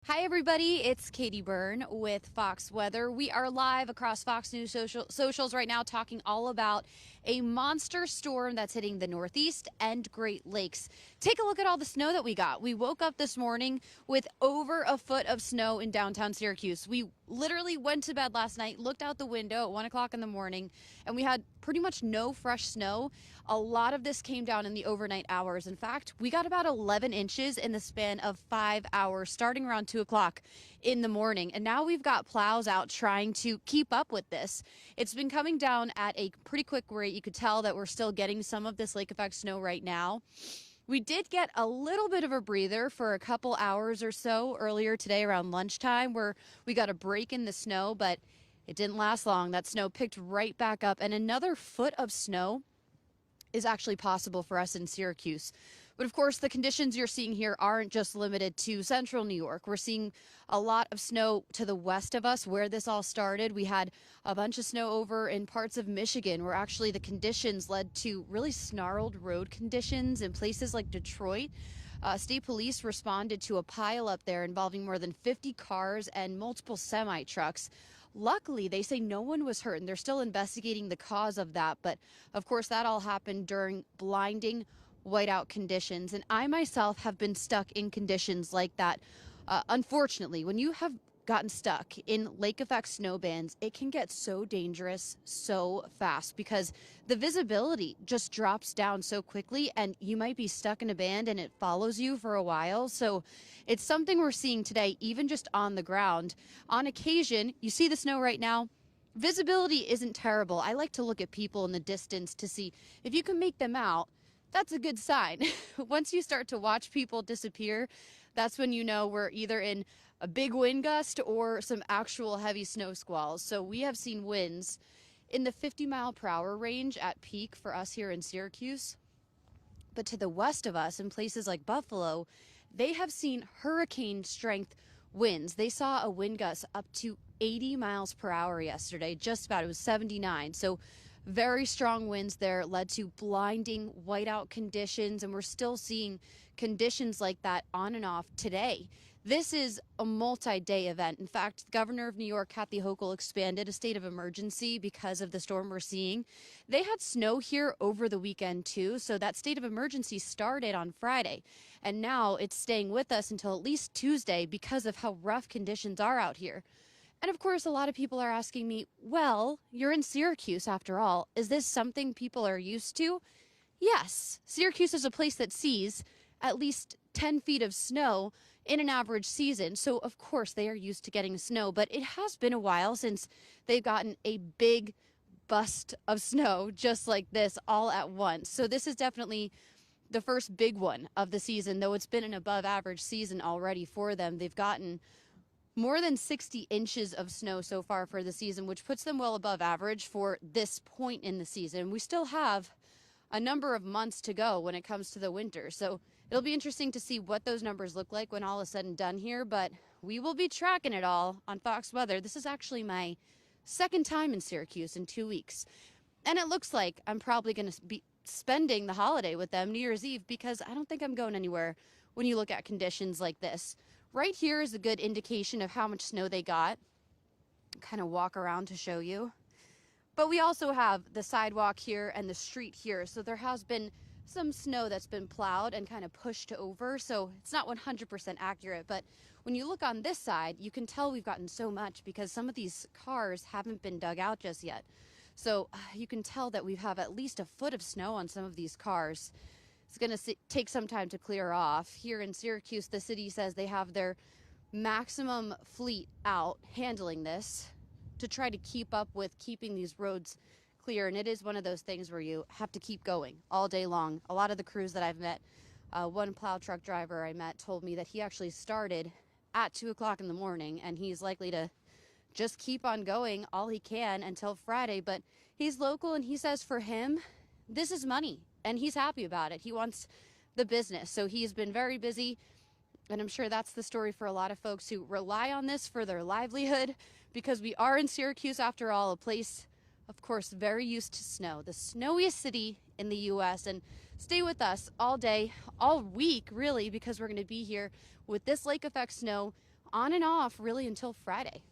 Hi, everybody. It's Katie Byrne with Fox Weather. We are live across Fox News socials right now talking all about a monster storm that's hitting the Northeast and Great Lakes. Take a look at all the snow that we got. We woke up this morning with over a foot of snow in downtown Syracuse. We literally went to bed last night, looked out the window at 1 o'clock in the morning, and we had pretty much no fresh snow. A lot of this came down in the overnight hours. In fact, we got about 11 inches in the span of 5 hours, starting around 2 o'clock in the morning. And now we've got plows out trying to keep up with this. It's been coming down at a pretty quick rate. You could tell that we're still getting some of this lake effect snow right now. We did get a little bit of a breather for a couple hours or so earlier today around lunchtime where we got a break in the snow, but it didn't last long. That snow picked right back up, and another foot of snow is actually possible for us in Syracuse. But of course, the conditions you're seeing here aren't just limited to central New York. We're seeing a lot of snow to the west of us where this all started. We had a bunch of snow over in parts of Michigan where actually the conditions led to really snarled road conditions in places like Detroit. State police responded to a pileup there involving more than 50 cars and multiple semi-trucks. Luckily, they say no one was hurt, and they're still investigating the cause of that. But of course, that all happened during blinding whiteout conditions. And I myself have been stuck in conditions like that. Unfortunately, when you have gotten stuck in lake effect snow bands, it can get so dangerous so fast because the visibility just drops down so quickly, and you might be stuck in a band and it follows you for a while. So it's something we're seeing today, even just on the ground. On occasion, you see the snow right now. Visibility isn't terrible. I like to look at people in the distance to see if you can make them out. That's a good sign. Once you start to watch people disappear, that's when you know we're either in a big wind gust or some actual heavy snow squalls. So we have seen winds in the 50-mile-per-hour range at peak for us here in Syracuse. But to the west of us, in places like Buffalo, they have seen hurricane strength winds. They saw a wind gust up to 80 miles per hour yesterday, just about. It was 79. So very strong winds there led to blinding whiteout conditions, and we're still seeing conditions like that on and off today. This is a multi-day event. In fact, the governor of New York, Kathy Hochul, expanded a state of emergency because of the storm we're seeing. They had snow here over the weekend, too, so that state of emergency started on Friday, and now it's staying with us until at least Tuesday because of how rough conditions are out here. And of course, a lot of people are asking me, well, you're in Syracuse after all. Is this something people are used to? Yes, Syracuse is a place that sees at least 10 feet of snow in an average season. So of course they are used to getting snow, but it has been a while since they've gotten a big bust of snow just like this all at once. So this is definitely the first big one of the season, though it's been an above average season already for them. They've gotten more than 60 inches of snow so far for the season, which puts them well above average for this point in the season. We still have a number of months to go when it comes to the winter. So it'll be interesting to see what those numbers look like when all is said and done here, but we will be tracking it all on Fox Weather. This is actually my second time in Syracuse in 2 weeks. And it looks like I'm probably going to be spending the holiday with them New Year's Eve because I don't think I'm going anywhere when you look at conditions like this. Right here is a good indication of how much snow they got. Kind of walk around to show you. But we also have the sidewalk here and the street here. So there has been some snow that's been plowed and kind of pushed over. So it's not 100% accurate. But when you look on this side, you can tell we've gotten so much because some of these cars haven't been dug out just yet. So you can tell that we have at least a foot of snow on some of these cars. It's going to take some time to clear off. Here in Syracuse, the city says they have their maximum fleet out handling this to try to keep up with keeping these roads clear. And it is one of those things where you have to keep going all day long. A lot of the crews that I've met, one plow truck driver I met told me that he actually started at 2 o'clock in the morning, and he's likely to just keep on going all he can until Friday. But he's local, and he says for him, this is money. And he's happy about it. He wants the business. So he's been very busy. And I'm sure that's the story for a lot of folks who rely on this for their livelihood, because we are in Syracuse, after all, a place, of course, very used to snow, the snowiest city in the U.S. And stay with us all day, all week, really, because we're going to be here with this lake effect snow on and off really until Friday.